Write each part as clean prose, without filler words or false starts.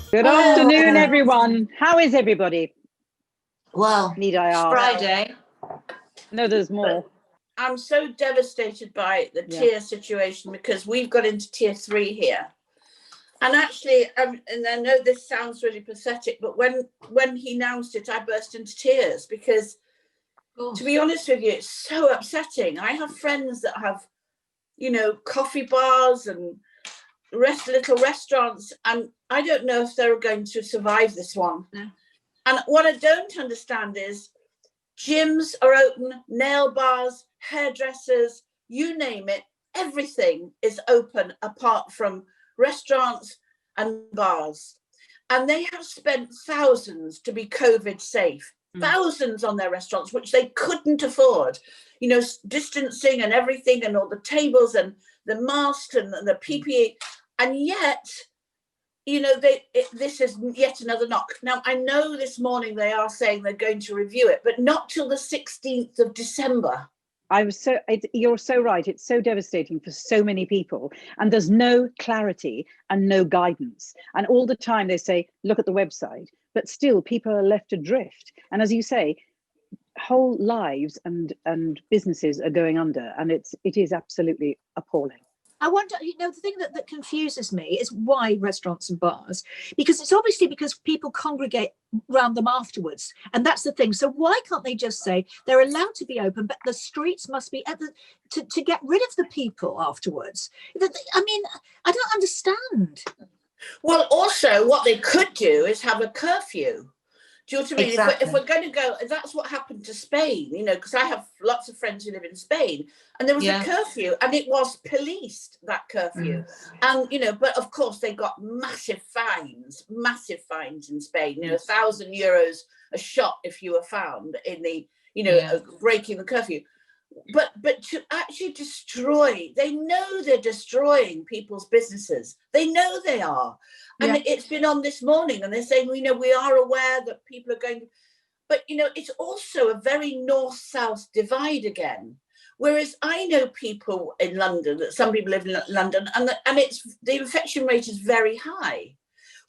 Good afternoon, everyone. How is everybody? Well, Need I ask? Friday. No, there's more. I'm so devastated by the tier situation because we've got into tier 3 here. And actually, and I know this sounds really pathetic, but when he announced it, I burst into tears because, to be honest with you, it's so upsetting. I have friends that have, coffee bars and little restaurants, and I don't know if they're going to survive this one. No. And what I don't understand is gyms are open, nail bars, hairdressers, you name it, everything is open apart from restaurants and bars. And they have spent thousands to be COVID safe, thousands on their restaurants, which they couldn't afford, distancing and everything and all the tables and the masks and the PPE. And yet, this is yet another knock. Now, I know this morning they are saying they're going to review it, but not till the 16th of December. You're so right. It's so devastating for so many people. And there's no clarity and no guidance. And all the time they say, look at the website, but still people are left adrift. And as you say, whole lives and businesses are going under. And it is absolutely appalling. I wonder, the thing that confuses me is why restaurants and bars, because it's obviously because people congregate around them afterwards. And that's the thing. So why can't they just say they're allowed to be open, but the streets must be to get rid of the people afterwards? I mean, I don't understand. Well, also what they could do is have a curfew. Do you know what I mean? Exactly. If we're going to go, that's what happened to Spain, because I have lots of friends who live in Spain, and there was a curfew, and it was policed, that curfew. And, but of course they got massive fines in Spain, €1,000 a shot if you were found in the, breaking the curfew. But to actually destroy, they know they're destroying people's businesses. They know they are. And it's been on this morning and they're saying, we are aware that people are going, but, it's also a very north-south divide again. Whereas I know people in London, that some people live in London, and the infection rate is very high.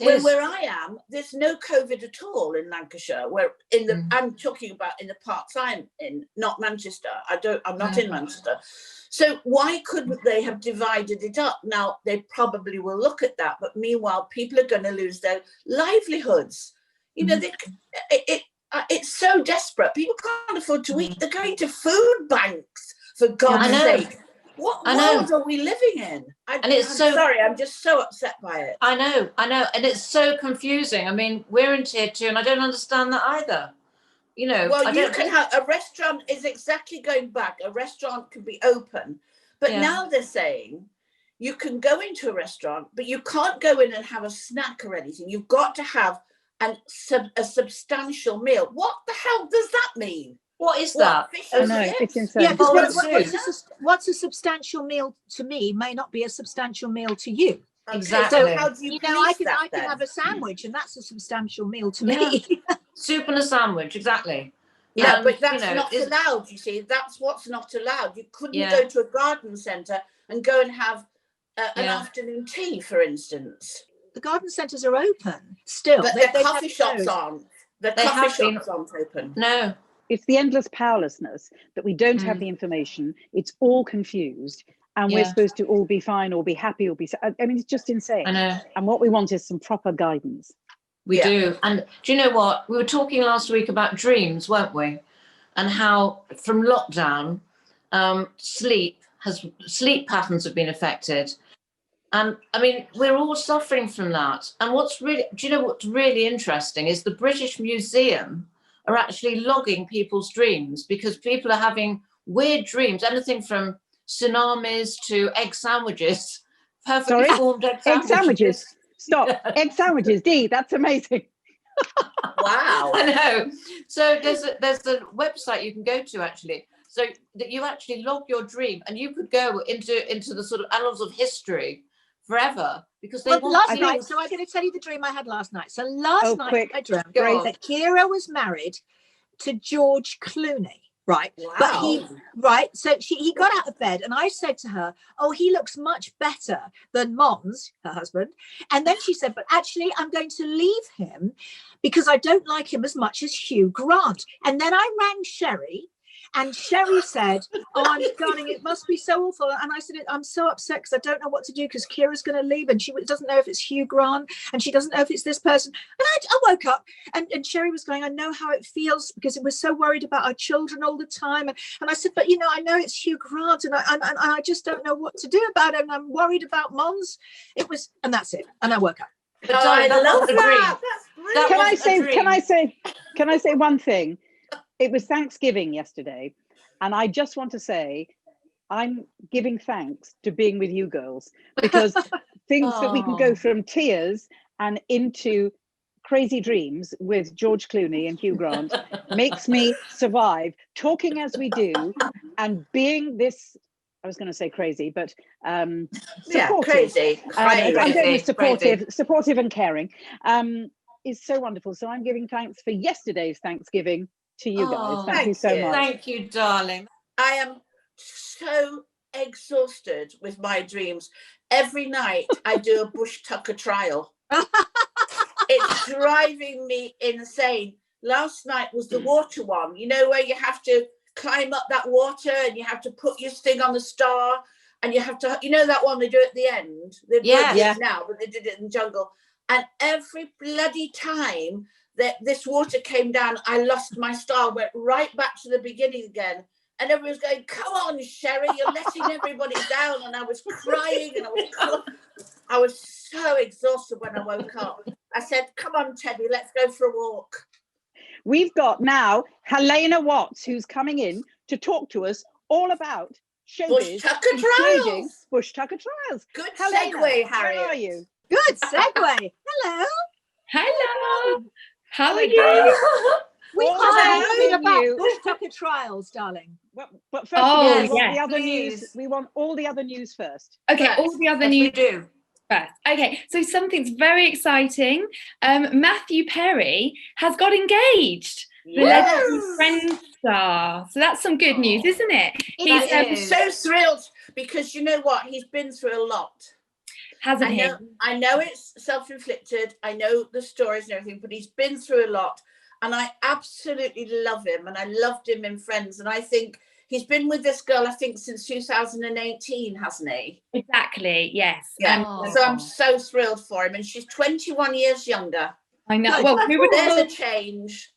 Where I am, there's no COVID at all in Lancashire. I'm talking about in the parts I'm in, not Manchester. I'm not in Manchester. So why couldn't they have divided it up? Now they probably will look at that, but meanwhile, people are going to lose their livelihoods. It's so desperate. People can't afford to eat. They're going to food banks, for God's sake. What world are we living in? I'm just so upset by it. I know. And it's so confusing. I mean, we're in tier 2 and I don't understand that either. Well, you can have a restaurant is exactly going back. A restaurant can be open. But now they're saying you can go into a restaurant, but you can't go in and have a snack or anything. You've got to have a substantial meal. What the hell does that mean? What is that? I know, it's insane. Yeah, what's a substantial meal to me may not be a substantial meal to you. Exactly. So how do you I can have a sandwich and that's a substantial meal to me. Soup and a sandwich, exactly. Yeah, but that's not allowed, you see. That's what's not allowed. You couldn't go to a garden centre and go and have an afternoon tea, for instance. The garden centres are open still. But their coffee shops aren't. The coffee shops aren't open. No. It's the endless powerlessness that we don't have the information. It's all confused. And we're supposed to all be fine or be happy or be... I mean, it's just insane. I know. And what we want is some proper guidance. We do. And do you know what? We were talking last week about dreams, weren't we? And how from lockdown, sleep patterns have been affected. And I mean, we're all suffering from that. And what's really interesting is the British Museum are actually logging people's dreams because people are having weird dreams, anything from tsunamis to egg sandwiches, perfectly formed egg sandwiches. Stop. Egg sandwiches, Dee, that's amazing. Wow. I know. So there's a website you can go to actually, so that you actually log your dream and you could go into the sort of annals of history forever because they want last night. So I'm going to tell you the dream I had last night. So I dreamt that Kira was married to George Clooney, right? Wow. But he got out of bed, and I said to her, oh, he looks much better than Mons, her husband. And then she said, but actually I'm going to leave him because I don't like him as much as Hugh Grant. And then I rang Sherry, and Sherry said, oh, darling, it must be so awful. And I said, I'm so upset because I don't know what to do because Kira's going to leave and she doesn't know if it's Hugh Grant and she doesn't know if it's this person. And I woke up and Sherry was going, I know how it feels because we're so worried about our children all the time. And I said, but, I know it's Hugh Grant and I just don't know what to do about it. And I'm worried about Mons. And that's it. And I woke up. But darling, I love that. that. That's brilliant. Can I say one thing? It was Thanksgiving yesterday, and I just want to say I'm giving thanks to being with you girls, because things that we can go from tears and into crazy dreams with George Clooney and Hugh Grant makes me survive talking as we do and being this, I was going to say crazy, but supportive. I'm going with supportive and caring is so wonderful. So I'm giving thanks for yesterday's Thanksgiving to you guys. Thank you so much. Thank you, darling. I am so exhausted with my dreams. Every night I do a Bushtucker trial. It's driving me insane. Last night was the water one, where you have to climb up that water and you have to put your thing on the star and you have to, that one they do at the end. They do it now, but they did it in the jungle. And every bloody time that this water came down, I lost my star, went right back to the beginning again. And everyone was going, come on, Sherry, you're letting everybody down. And I was crying and I was so exhausted when I woke up. I said, come on, Teddy, let's go for a walk. We've got now Halina Watts, who's coming in to talk to us all about showbiz, including Bushtucker Trials. Good Halina, segue, Harry. Where are you? Good segue. Hello. Hello. How are you? We talking about Bushtucker Trials, darling. But first of all, we want the other news. We want all the other news first. Okay, all the other news. We do. First. Okay, so something's very exciting. Matthew Perry has got engaged. The legendary Friends star. So that's some good news, isn't it? I'm so thrilled because you know what? He's been through a lot. Hasn't he? I know it's self-inflicted. I know the stories and everything, but he's been through a lot. And I absolutely love him. And I loved him in Friends. And I think he's been with this girl, I think, since 2018, hasn't he? Exactly, yes. Yeah. So I'm so thrilled for him. And she's 21 years younger. I know. Well, there's a change.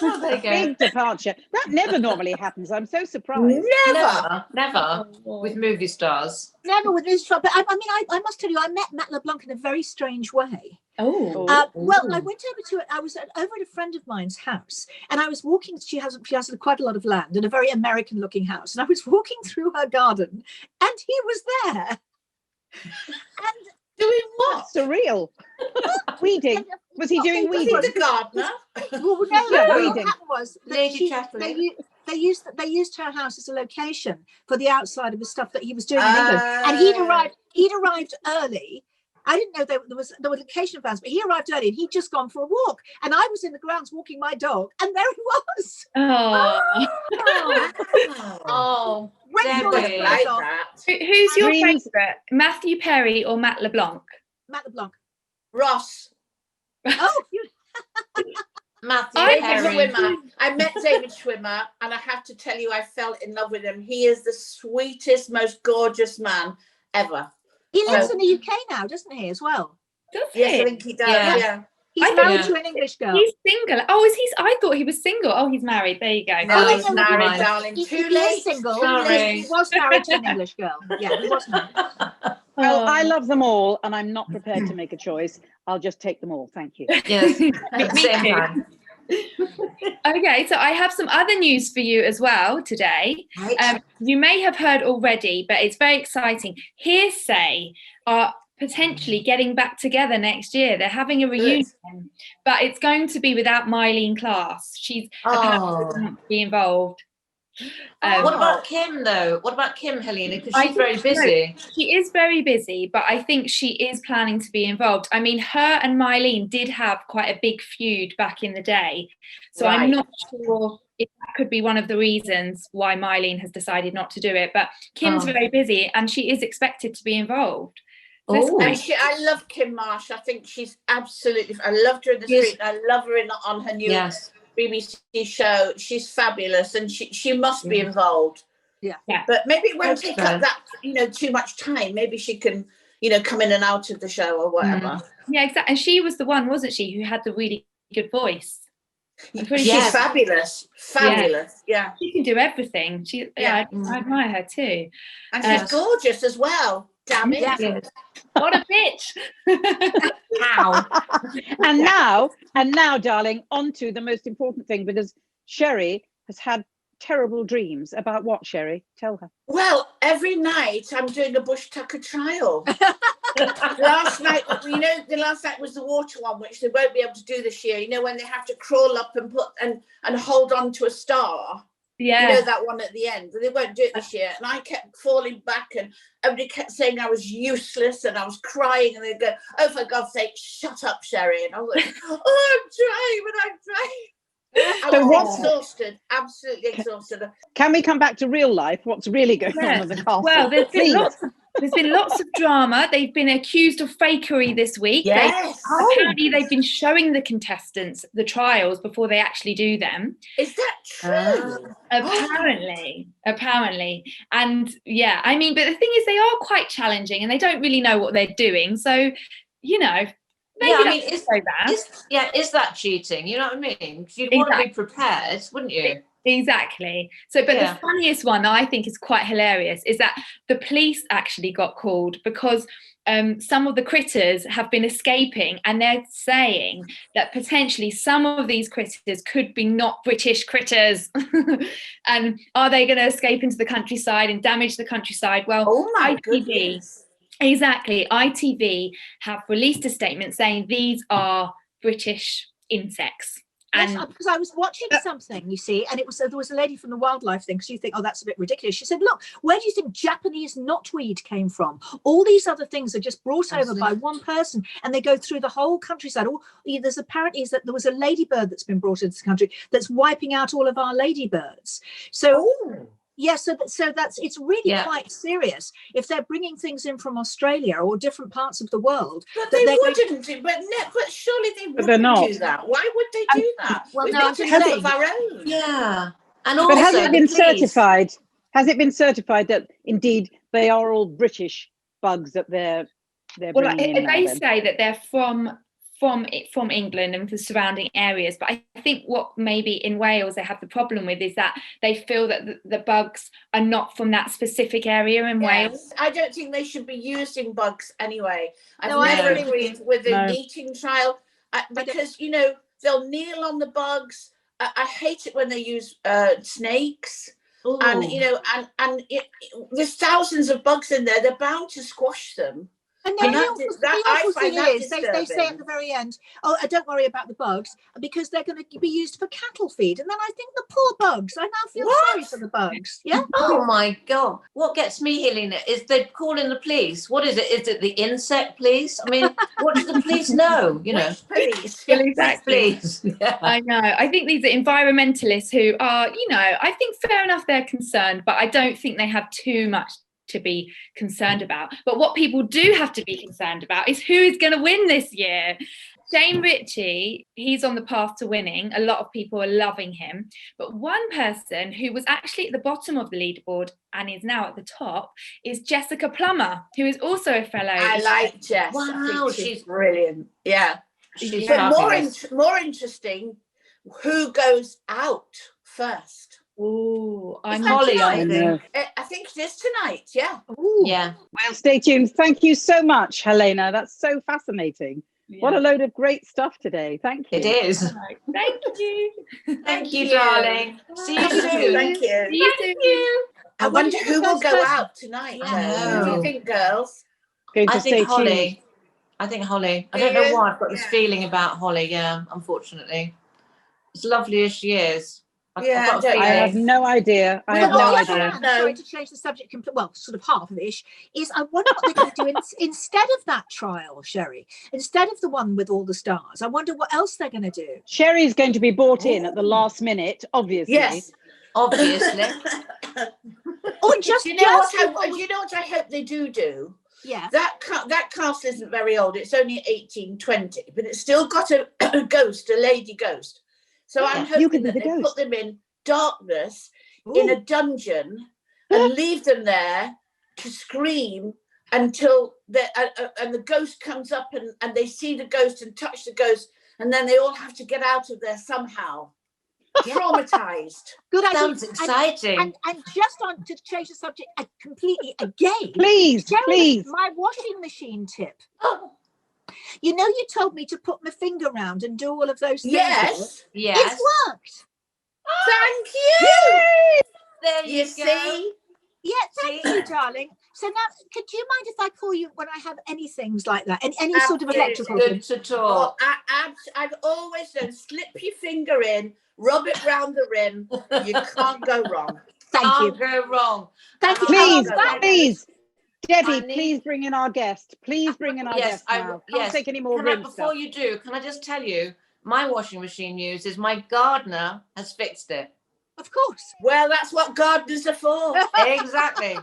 There you go. Big departure. That never normally happens. I'm so surprised. Never. With movie stars. Never with movie stars. But I must tell you, I met Matt LeBlanc in a very strange way. Oh. Well, I went over to it. I was over at a friend of mine's house, and I was walking. She has quite a lot of land and a very American-looking house. And I was walking through her garden, and he was there. And doing what? Surreal. Weeding. Was he doing weeding? Was he the gardener? Well, no. Weeding. What happened was Lady Chaplin. They used her house as a location for the outside of the stuff that he was doing in England. And he'd arrived early. I didn't know there were location vans, but he arrived early and he'd just gone for a walk. And I was in the grounds walking my dog, and there he was. Oh. Debbie. Like that. Who's your favourite? Matthew Perry or Matt LeBlanc? Matt LeBlanc. Ross. Oh, Matthew David Perry. Schwimmer. I met David Schwimmer, and I have to tell you, I fell in love with him. He is the sweetest, most gorgeous man ever. He lives in the UK now, doesn't he, as well? Does he? Yes, I think he does. Yeah. He's married to an English girl. He's single. Oh, is he? I thought he was single. Oh, he's married. There you go. No, he's married, darling. Too late. He's single. He was married to an English girl. Yeah, he was married. Well, I love them all, and I'm not prepared to make a choice. I'll just take them all. Thank you. Yes. Same time. Okay, so I have some other news for you as well today. Right. You may have heard already, but it's very exciting. Hearsay are potentially getting back together next year. They're having a reunion, but it's going to be without Mylene Class. She's apparently going to be involved. What about Kim, though? What about Kim, Halina? Because she's very busy. She is very busy, but I think she is planning to be involved. I mean, her and Mylene did have quite a big feud back in the day. So I'm not sure if that could be one of the reasons why Mylene has decided not to do it. But Kim's very busy and she is expected to be involved. Oh, and I love Kim Marsh. I think she's absolutely. I loved her in the street. I love her on her new BBC show. She's fabulous, and she must be involved. Yeah. But maybe it won't take up that too much time. Maybe she can come in and out of the show or whatever. Yeah, exactly. And she was the one, wasn't she, who had the really good voice? She's fabulous. Yeah. She can do everything. I admire her too. And she's gorgeous as well. Damn it. Yeah. What a bitch. how? And now, darling, on to the most important thing, because Sherry has had terrible dreams. About what, Sherry? Tell her. Well, every night I'm doing a Bushtucker trial. Last night, the last night was the water one, which they won't be able to do this year. When they have to crawl up and put and hold on to a star. Yeah. That one at the end. They won't do it this year. And I kept falling back and everybody kept saying I was useless and I was crying, and they'd go, "Oh, for God's sake, shut up, Sherry." And I was like, "Oh, I'm trying." I was exhausted, absolutely exhausted. Can we come back to real life? What's really going on in the castle? Well, there's been lots of drama. They've been accused of fakery this week. Yes. Apparently, they've been showing the contestants the trials before they actually do them. Is that true? Apparently. And yeah, I mean, but the thing is, they are quite challenging and they don't really know what they're doing. So, maybe is that cheating? You know what I mean? You'd want to be prepared, wouldn't you? Exactly. So, but the funniest one I think is quite hilarious is that the police actually got called because some of the critters have been escaping, and they're saying that potentially some of these critters could be not British critters. And are they going to escape into the countryside and damage the countryside? Well, goodness. Exactly. ITV have released a statement saying these are British insects. Yes, because I was watching something, you see, and there was a lady from the wildlife thing, because you think, oh, that's a bit ridiculous. She said, look, where do you think Japanese knotweed came from? All these other things are just brought over by one person, and they go through the whole countryside. There's apparently that there was a ladybird that's been brought into this country that's wiping out all of our ladybirds. So so that's it's really quite serious if they're bringing things in from Australia or different parts of the world. But they wouldn't do. But surely they wouldn't do that. Why would they do that? Well, we've got to of our own. Yeah, and but has it been certified? Has it been certified that indeed they are all British bugs that they're bringing in? They say that they're from England and the surrounding areas, but I think what maybe in Wales they have the problem with is that they feel that the bugs are not from that specific area in Wales. I don't think they should be using bugs anyway. I've never agreed with an eating trial because they'll kneel on the bugs. I hate it when they use snakes. Ooh. And there's thousands of bugs in there. They're bound to squash them. And then the awful thing is, they say at the very end, "Oh, don't worry about the bugs because they're going to be used for cattle feed." And then I think the poor bugs. I now feel sorry for the bugs. Yeah. Oh my God! What gets me, Halina, is they call in the police. What is it? Is it the insect police? I mean, what does the police know? Police. Exactly. Yeah. I know. I think these are environmentalists who are, I think fair enough they're concerned, but I don't think they have too much to be concerned about. But what people do have to be concerned about is who is going to win this year. Shane Ritchie, he's on the path to winning. A lot of people are loving him. But one person who was actually at the bottom of the leaderboard and is now at the top is Jessica Plummer, who is also a fellow. I like Jess. Wow, she's brilliant. Yeah. She's more interesting, who goes out first? Oh, I'm Holly. I think it is tonight. Yeah. Ooh. Yeah. Well, stay tuned. Thank you so much, Halina. That's so fascinating. Yeah. What a load of great stuff today. Thank you. It is. Thank you. Thank you, darling. See you soon. Thank you. See you soon. I wonder who will go out tonight. Who do you think, girls? I think Holly. I don't know why I've got this feeling about Holly. Yeah, unfortunately. As lovely as she is, got a I have feeling. no idea. I have no idea. Sorry to change the subject, well, sort of half-ish, is I wonder what they're going to do instead of that trial, Sherry, instead of the one with all the stars. I wonder what else they're going to do. Sherry's going to be bought in at the last minute, obviously. Yes. Obviously. Or just, do you know what I hope they do? Yeah. That castle isn't very old. It's only 1820, but it's still got a ghost, a lady ghost. So I'm hoping that they put them in darkness in a dungeon and leave them there to scream until the ghost comes up and they see the ghost and touch the ghost, and then they all have to get out of there somehow. Traumatized. Good idea. Sounds exciting. And just on to change the subject completely again. Please, Sherry, please. My washing machine tip. You know, you told me to put my finger around and do all of those things. Yes. It's worked. Thank you. There you go. See? Yeah, thank you, darling. So now, could you mind if I call you when I have any things like that? Any sort of electrical Good things? to talk. I've always done. Slip your finger in, rub it round the rim. You can't go wrong. Thank you. Can't go wrong. Thank you. Please, Debbie, please bring in our guest. Please bring in our guest now. Can't take any more rim before you do, can I just tell you, my washing machine uses, my gardener has fixed it. Of course. Well, that's what gardeners are for. Exactly.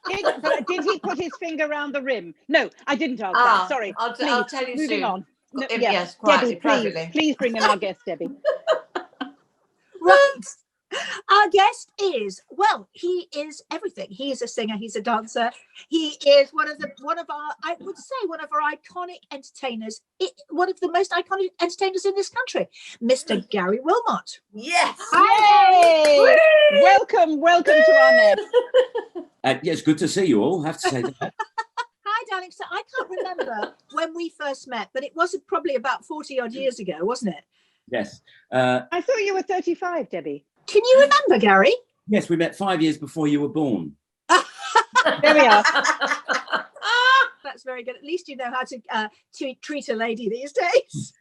Did he put his finger around the rim? No, I didn't ask that. Sorry. I'll tell you moving soon. on. No, Yes, quietly, Debbie, privately. please bring in our guest, Debbie. Right. Our guest is, well, he is everything. He is a singer, he's a dancer. He is one of our iconic entertainers, one of the most iconic entertainers in this country, Mr. Gary Wilmot. Yes. Yay! Welcome to our net. Yeah, it's good to see you all, I have to say that. Hi, darling. So I can't remember when we first met, but it was probably about 40 odd years ago, wasn't it? Yes. I thought you were 35, Debbie. Can you remember, Gary? Yes, we met 5 years before you were born. There we are. That's very good. At least you know how to treat a lady these days.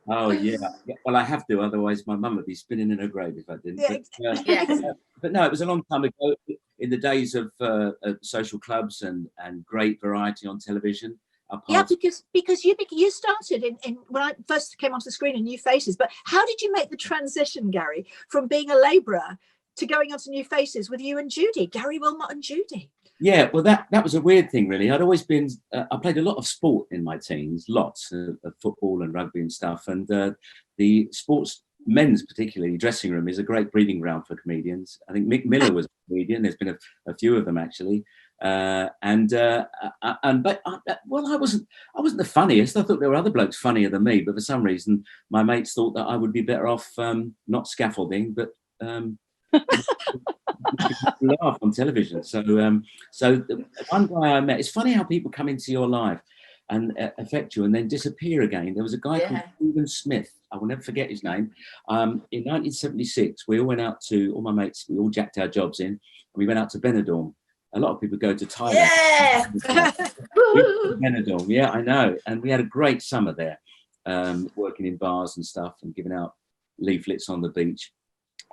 Oh, yeah. Well, I have to, otherwise my mum would be spinning in her grave if I didn't. But no, it was a long time ago, in the days of social clubs and great variety on television. Yeah, because you started in when I first came onto the screen in New Faces. But how did you make the transition, Gary, from being a labourer to going onto New Faces with you and Judy, Gary Wilmot and Judy? Yeah, well, that was a weird thing, really. I'd always been, I played a lot of sport in my teens, lots of football and rugby and stuff. And the sports, men's particularly, dressing room is a great breeding ground for comedians. I think Mick Miller was a comedian. There's been a few of them, actually. Well, I wasn't the funniest. I thought there were other blokes funnier than me, but for some reason my mates thought that I would be better off not scaffolding, but laugh on television. So the one guy I met, it's funny how people come into your life and affect you and then disappear again. There was a guy called Stephen Smith. I will never forget his name. In 1976, we all went out to, all my mates, we all jacked our jobs in, and we went out to Benidorm. A lot of people go to Thailand. Yeah. Benidorm, yeah, I know. And we had a great summer there, working in bars and stuff and giving out leaflets on the beach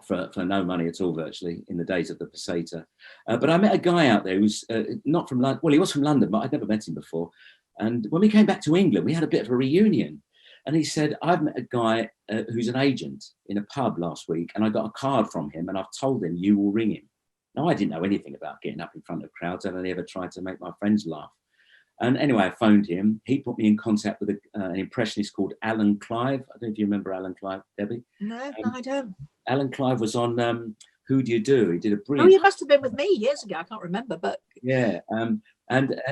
for no money at all, virtually, in the days of the peseta. But I met a guy out there who's not from London. Well, he was from London, but I'd never met him before. And when we came back to England, we had a bit of a reunion. And he said, I've met a guy who's an agent in a pub last week, and I got a card from him, and I've told him you will ring him. Now, I didn't know anything about getting up in front of crowds. I'd only ever tried to make my friends laugh. And anyway, I phoned him. He put me in contact with an impressionist called Alan Clive. I don't know if you remember Alan Clive, Debbie. No, I don't. Alan Clive was on Who Do You Do? He did a brilliant... Oh, you must have been with me years ago. I can't remember, but... Yeah,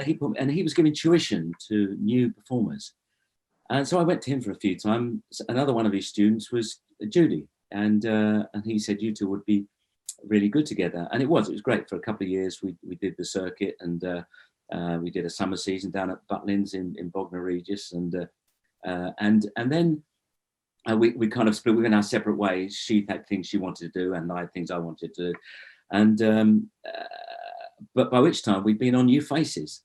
he was giving tuition to new performers. And so I went to him for a few times. Another one of his students was Judy. And he said, you two would be really good together. And it was great. For a couple of years we did the circuit, and we did a summer season down at Butlins in Bognor Regis, and then we kind of split. We went our separate ways. She had things she wanted to do, and I had things I wanted to do. And but by which time we'd been on New Faces,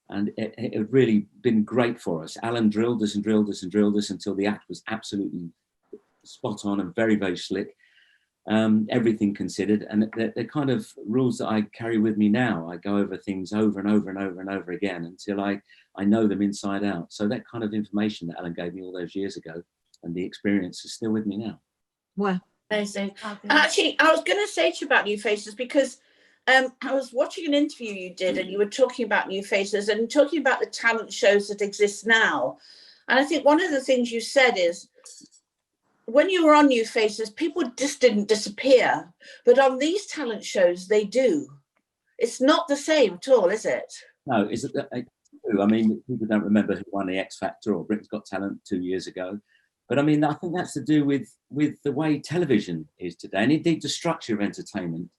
and it had really been great for us. Alan drilled us and drilled us and drilled us until the act was absolutely spot on and very, very slick. Everything considered, and they're kind of rules that I carry with me now. I go over things over and over and over and over again until I know them inside out. So that kind of information that Alan gave me all those years ago, and the experience is still with me now. Wow. Amazing. And actually, I was going to say to you about New Faces, because I was watching an interview you did, and you were talking about New Faces and talking about the talent shows that exist now. And I think one of the things you said is, when you were on New Faces, people just didn't disappear. But on these talent shows, they do. It's not the same at all, is it? No, is it? I mean, people don't remember who won the X Factor or Britain's Got Talent 2 years ago. But I mean, I think that's to do with the way television is today, and indeed the structure of entertainment.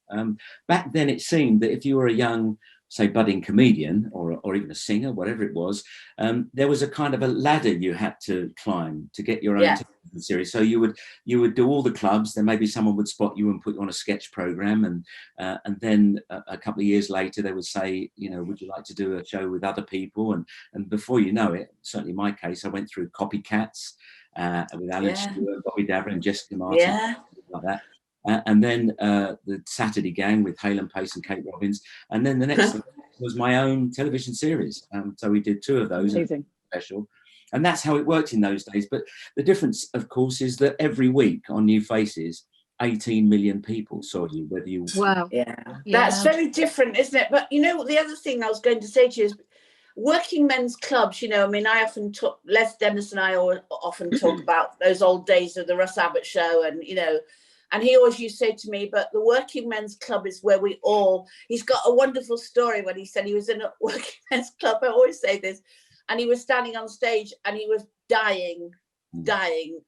Back then, it seemed that if you were a young, say, budding comedian or even a singer, whatever it was, there was a kind of a ladder you had to climb to get your own television series. So you would do all the clubs. Then maybe someone would spot you and put you on a sketch program, and then a couple of years later they would say, you know, would you like to do a show with other people? And before you know it, certainly in my case, I went through Copycats with Alan Stewart, Bobby Davern, and Jessica Martin, like that. And then the Saturday Gang with Halen Pace and Kate Robbins. And then the next thing was my own television series. So we did 2 of those. Special. And that's how it worked in those days. But the difference, of course, is that every week on New Faces, 18 million people saw you, whether you... Wow. Yeah. That's very different, isn't it? But, you know, the other thing I was going to say to you is, working men's clubs, you know, I mean, I often talk, Les Dennis and I often talk about those old days of the Russ Abbott show, and, you know, and he always used to say to me, but the working men's club is where we all, he's got a wonderful story when he said he was in a working men's club. I always say this, and he was standing on stage and he was dying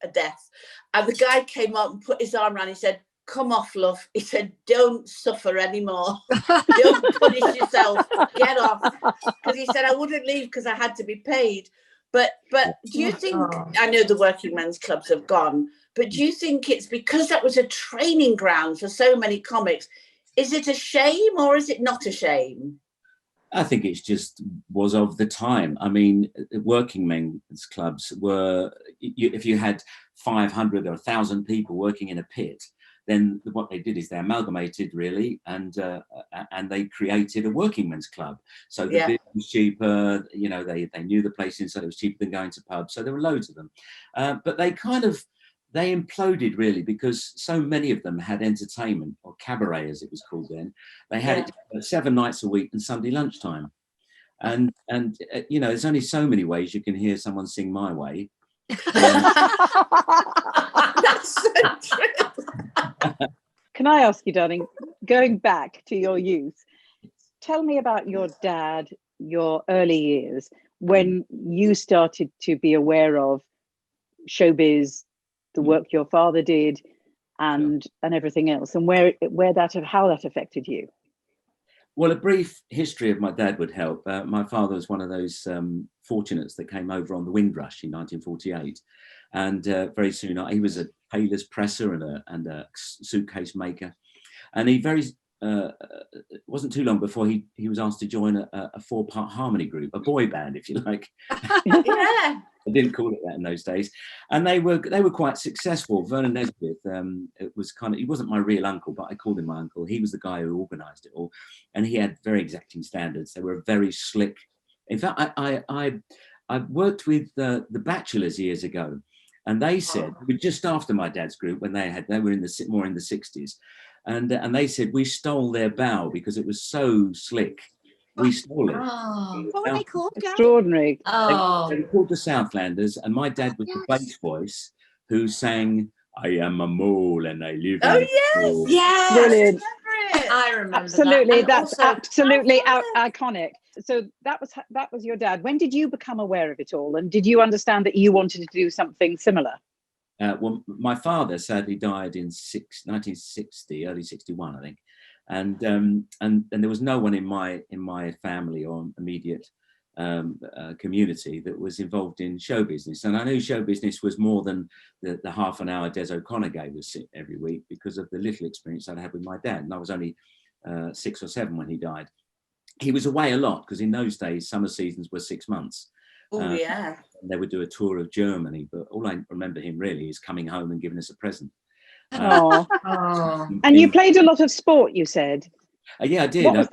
a death. And the guy came up and put his arm around, he said, come off, love. He said, don't suffer anymore. Don't punish yourself. Get off. Because he said, I wouldn't leave because I had to be paid. But do you think, I know the working men's clubs have gone, but do you think it's because that was a training ground for so many comics? Is it a shame or is it not a shame? I think it's just was of the time. I mean, working men's clubs were, if you had 500 or 1,000 people working in a pit, then what they did is they amalgamated really, and they created a working men's club. So the beer was cheaper, you know, they knew the place inside, it was cheaper than going to pubs. So there were loads of them. But they imploded really because so many of them had entertainment, or cabaret as it was called then. They had it 7 nights a week and Sunday lunchtime. And you know, there's only so many ways you can hear someone sing My Way. That's so true. Can I ask you, darling, going back to your youth, tell me about your dad, your early years, when you started to be aware of showbiz, the work your father did, and everything else, and how that affected you. Well, a brief history of my dad would help. My father was one of those fortunates that came over on the Windrush in 1948. And very soon, he was a tailor's presser and a suitcase maker. And he it wasn't too long before he was asked to join a 4-part harmony group, a boy band, if you like. Yeah. I didn't call it that in those days. And they were quite successful. Vernon Nesbitt, it was he wasn't my real uncle, but I called him my uncle. He was the guy who organised it all. And he had very exacting standards. They were very slick. In fact, I worked with the Bachelors years ago, and they said, just after my dad's group, when they were more in the 60s, and they said we stole their bow because it was so slick. We stole it. What were they called, Gary? Extraordinary. They were called the Southlanders, and my dad was the bass voice who sang, I am a mole and I live in a pool. Yes. Brilliant. I remember Absolutely, that. that's absolutely iconic. So that was your dad. When did you become aware of it all, and did you understand that you wanted to do something similar? Well, my father sadly died in 1960, early 61, I think, and there was no one in my family or immediate community that was involved in show business, and I knew show business was more than the half an hour Des O'Connor gave us every week because of the little experience I'd had with my dad, and I was only 6 or 7 when he died. He was away a lot because in those days summer seasons were 6 months. Oh yeah. And they would do a tour of Germany, but all I remember him really is coming home and giving us a present. Oh. And you played a lot of sport, you said. Yeah, I did.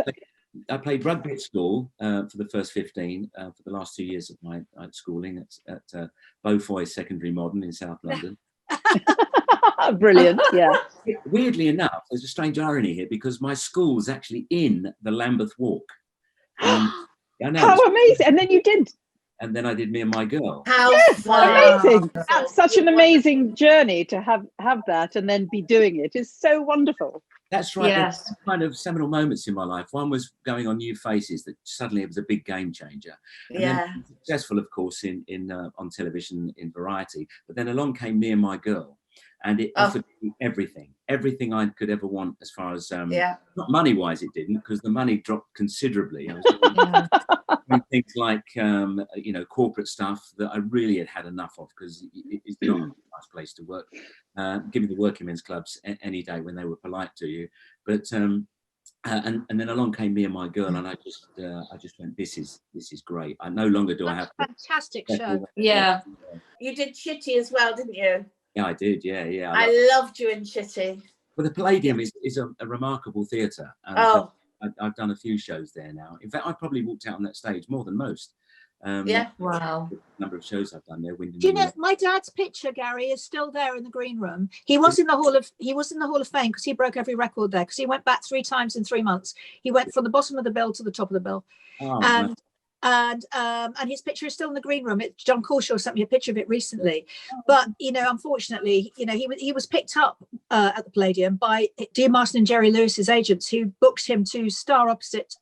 I played rugby at school for the first 15 for the last 2 years of my schooling at Beaufoy Secondary Modern in South London. Brilliant, yeah. Weirdly enough, there's a strange irony here because my school was actually in the Lambeth Walk. I know, how amazing! And then you did. And then I did Me and My Girl. Yes, amazing! That's such an amazing journey to have that and then be doing it. It's so wonderful. That's right. Yes. There's kind of seminal moments in my life. One was going on New Faces, that suddenly it was a big game changer. And then successful, of course, in on television in Variety. But then along came Me and My Girl, and it offered me everything I could ever want as far as not money wise. It didn't, because the money dropped considerably. I was doing things like corporate stuff that I really had enough of, because it's not a nice place to work. Give me the working men's clubs any day when they were polite to you, but and then along came Me and My Girl, and I just went, this is great. I no longer do I have fantastic show. Yeah, you did Chitty as well, didn't you? Yeah, I did. Yeah. I loved you in Chitty. Well, the Palladium is a remarkable theatre. I've done a few shows there now. In fact, I probably walked out on that stage more than most. Wow. The number of shows I've done there. Do you know, my dad's picture, Gary, is still there in the green room. He was in the Hall of Fame because he broke every record there, because he went back 3 times in 3 months. He went from the bottom of the bill to the top of the bill. And his picture is still in the green room. John Corshaw sent me a picture of it recently. But unfortunately, he was picked up at the Palladium by Dean Martin and Jerry Lewis's agents, who booked him to star opposite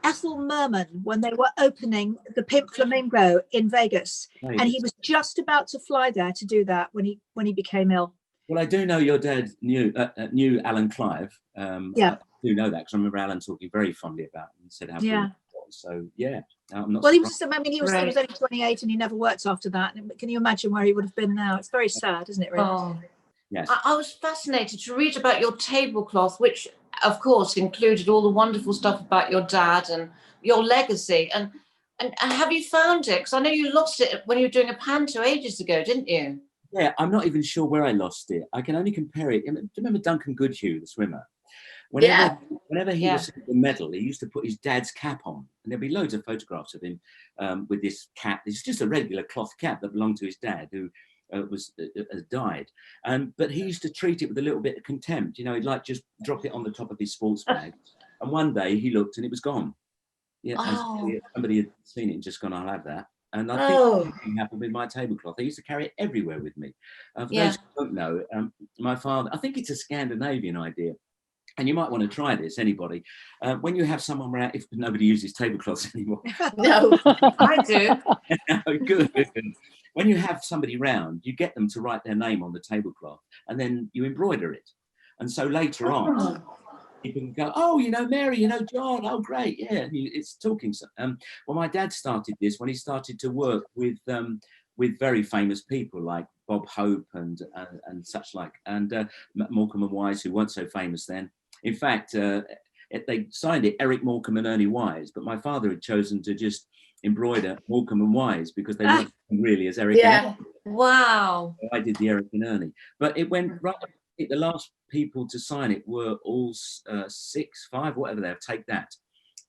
Ethel Merman when they were opening the Pimp Flamingo in Vegas. Right. And he was just about to fly there to do that when he became ill. Well, I do know your dad knew Alan Clive. I do know that, because I remember Alan talking very fondly about him and said how brilliant it was. So yeah, I'm not. Well, he was only 28 and he never worked after that. Can you imagine where he would have been now? It's very sad, isn't it, really? Oh. Yes. I was fascinated to read about your tablecloth, which of course included all the wonderful stuff about your dad and your legacy. And have you found it? Because I know you lost it when you were doing a panto ages ago, didn't you? Yeah, I'm not even sure where I lost it. I can only compare it. Do you remember Duncan Goodhue, the swimmer? Whenever he received the medal, he used to put his dad's cap on, and there'd be loads of photographs of him with this cap. It's just a regular cloth cap that belonged to his dad, who has died. But he used to treat it with a little bit of contempt. He'd like just drop it on the top of his sports bag. And one day he looked and it was gone. Somebody had seen it and just gone, I'll have that. And I think something happened with my tablecloth. I used to carry it everywhere with me. For those who don't know, my father, I think it's a Scandinavian idea, and you might want to try this, anybody. When you have someone around, if nobody uses tablecloths anymore. No, I do. Good. When you have somebody round, you get them to write their name on the tablecloth, and then you embroider it. And so later on, you can go, Mary, John, oh, great, yeah. And it's talking. Well, my dad started this when he started to work with very famous people like Bob Hope and such like, and Morecambe and Wise, who weren't so famous then. In fact, they signed it Eric Morecambe and Ernie Wise, but my father had chosen to just embroider Morecambe and Wise because they weren't really as Eric and Ernie. Wow. So I did the Eric and Ernie. But it went right. The last people to sign it were all 6, 5, whatever they have. Take that.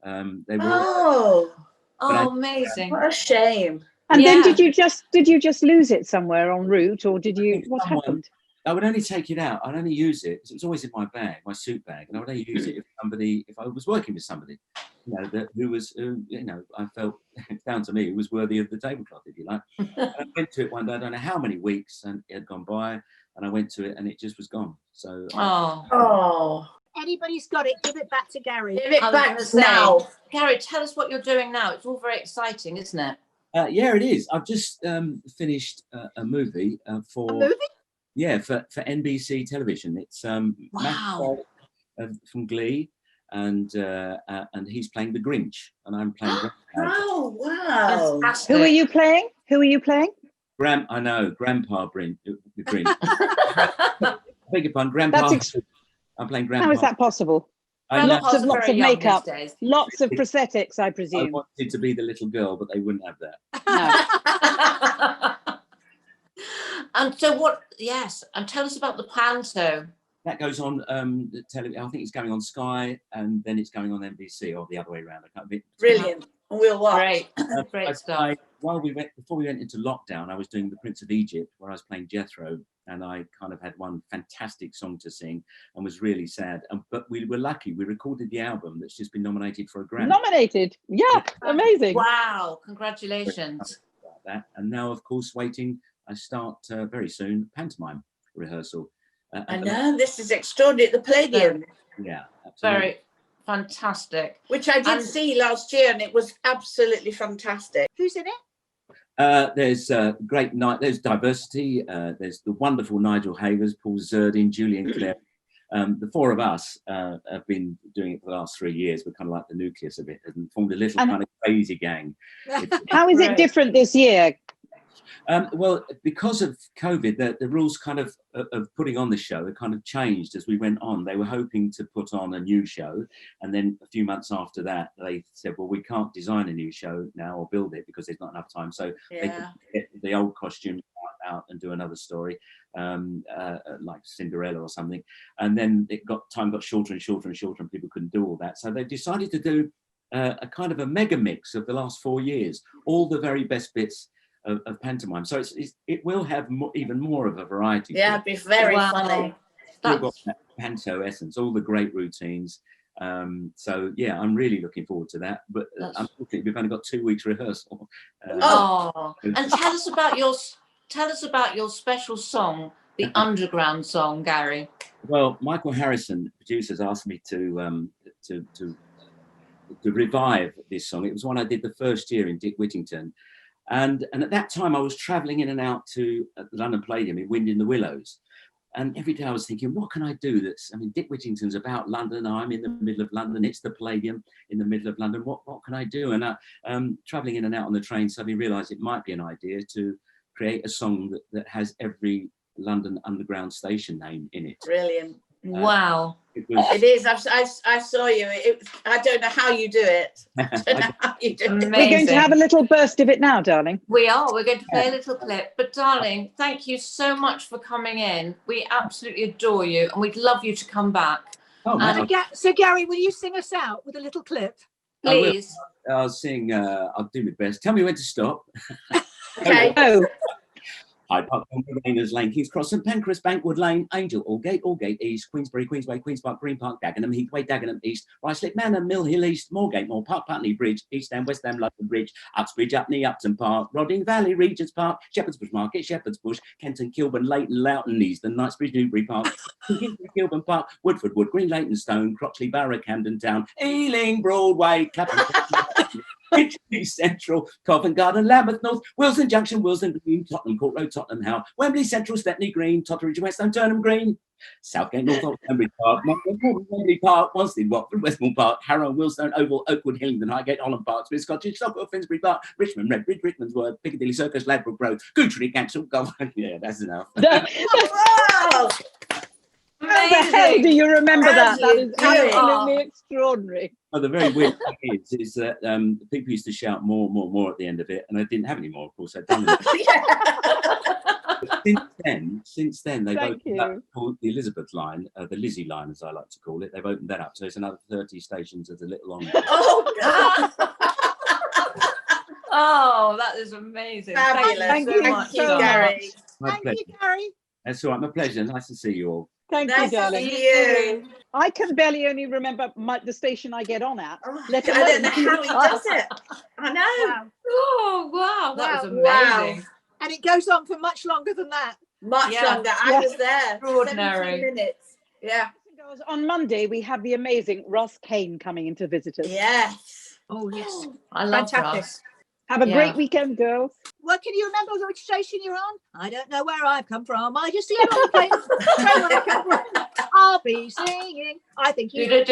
They were amazing. What a shame. And then did you just lose it somewhere en route, or what happened? I would only take it out. I'd only use it. It was always in my bag, my suit bag, and I would only use it if I was working with somebody, I felt it's down to me, who was worthy of the tablecloth, if you like. And I went to it one day. I don't know how many weeks, and it had gone by, and I went to it, and it just was gone. So. Anybody's got it, give it back to Gary. Give it back now. Gary, tell us what you're doing now. It's all very exciting, isn't it? Yeah, it is. I've just finished a movie for. A movie? Yeah, for NBC television. It's Matt from Glee, and he's playing the Grinch, and I'm playing. Oh wow! Fantastic. Who are you playing? I know, Grandpa the Grinch. I beg your pardon, Grandpa. I'm playing Grandpa. How is that possible? Lots of makeup, days. lots of prosthetics, I I presume. wanted to be the little girl, but they wouldn't have that. No. And so what? Yes, and tell us about the panto. That goes on television. I think it's going on Sky, and then it's going on NBC, or the other way around. I can't be. Brilliant. We'll watch. Great stuff. Before we went into lockdown, I was doing The Prince of Egypt, where I was playing Jethro, and I kind of had one fantastic song to sing, and was really sad. But we were lucky; we recorded the album that's just been nominated for a Grammy. Nominated, yeah, amazing. Wow, congratulations. About that, and now, of course, waiting. I start very soon pantomime rehearsal. I know, this is extraordinary. At the Palladium. Yeah, absolutely. Very fantastic. Which I did see last year, and it was absolutely fantastic. Who's in it? There's great night. There's diversity. There's the wonderful Nigel Havers, Paul Zerdin, Julian Clare. The four of us have been doing it for the last 3 years. We're kind of like the nucleus of it, and formed a little kind of crazy gang. How is it different this year? Well, because of COVID, the rules kind of putting on the show have kind of changed as we went on. They were hoping to put on a new show, and then a few months after that, they said, well, we can't design a new show now or build it because there's not enough time. So they could get the old costume out and do another story, like Cinderella or something. And then time got shorter and shorter and shorter, and people couldn't do all that. So they decided to do a kind of a mega mix of the last 4 years, all the very best bits of pantomime. So it will have even more of a variety. Yeah, it'd be very funny. Still got that panto essence, all the great routines. So yeah, I'm really looking forward to that. But unfortunately, we've only got 2 weeks rehearsal. And tell us about your special song, the Underground song, Gary. Well, Michael Harrison, producers, asked me to revive this song. It was one I did the first year in Dick Whittington. And at that time, I was travelling in and out to the London Palladium in Wind in the Willows. And every day I was thinking, what can I do Dick Whittington's about London. I'm in the middle of London. It's the Palladium in the middle of London. What can I do? And travelling in and out on the train, suddenly realised it might be an idea to create a song that has every London Underground station name in it. Brilliant. Wow. It is. I saw you. I don't know how you do it. Amazing. We're going to have a little burst of it now, darling. We are. We're going to play a little clip. But darling, thank you so much for coming in. We absolutely adore you, and we'd love you to come back. So Gary, will you sing us out with a little clip? Please. I'll sing. I'll do my best. Tell me when to stop. Okay. Oh. Hyde Park, Rainers Lane, King's Cross, St Pancras, Bankwood Lane, Angel, Aldgate East, Queensbury, Queensway, Queens Park, Green Park, Dagenham, Heathway, Dagenham East, Ruislip Manor, Mill Hill East, Moorgate, Moor Park, Putney Bridge, East Ham, West Ham, London Bridge, Uxbridge, Upney, Upton Park, Rodding Valley, Regent's Park, Shepherd's Bush Market, Shepherd's Bush, Kenton, Kilburn, Leighton, Loughton, Easton, Knightsbridge, Newbury Park, Kilburn Park, Woodford Wood, Green Leytonstone, Crockley, Borough, Camden Town, Ealing, Broadway, Clapham, Ridgely Central, Covent Garden, Lambeth North, Wilson Junction, Wilson Green, Tottenham Court Road, Tottenham Howe, Wembley Central, Stepney Green, Totteridge, Westham, Turnham Green, Southgate, North Wembley Park, Wembley Park, Wanstead, Watford, Westmoor Park, Harrow, Willstone, Oval, Oakwood, Hillingdon, Highgate, Holland Park, Smith Cottage, Stockport, Finsbury Park, Richmond, Redbridge, Rickmansworth, Piccadilly Circus, Ladbroke Road, Gootree, Cancel, Golden. Yeah, that's enough. Wow. How the hell do you remember that? That is absolutely extraordinary. Well, the very weird thing is that people used to shout more at the end of it, and I didn't have any more, of course. I'd done it. Since then, they've opened up called the Elizabeth line, the Lizzie line, as I like to call it. They've opened that up, so it's another 30 stations as a little longer. Oh, God. Oh, that is amazing. Fabulous. Thank you so much, Gary. Thank you, Gary. That's all right. My pleasure. Nice to see you all. Thank Nice you, darling. to see you. I can barely only remember the station I get on at. Oh, I don't know how he does it. I know. Wow. Oh, wow. That was Wow. amazing. And it goes on for much longer than that. Much longer. I was there. Extraordinary. 17 minutes. Yeah. On Monday, we have the amazing Ross Kane coming in to visit us. Yes. Oh, yes. I love Fantastic. Ross. Have a great weekend, girls. Well, can you remember which station you're on? I don't know where I've come from. I just see you on the plane. Where I come from. I'll be singing. I think you. Mute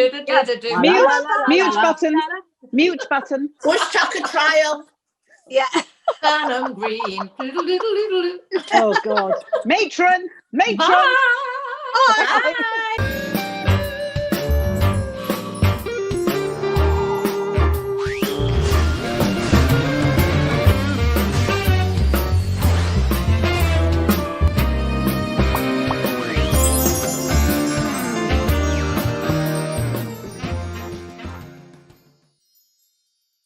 button. Mute button. Bushtucker Trial. Yeah. Turnham Green. Oh God. Matron. Bye. Bye.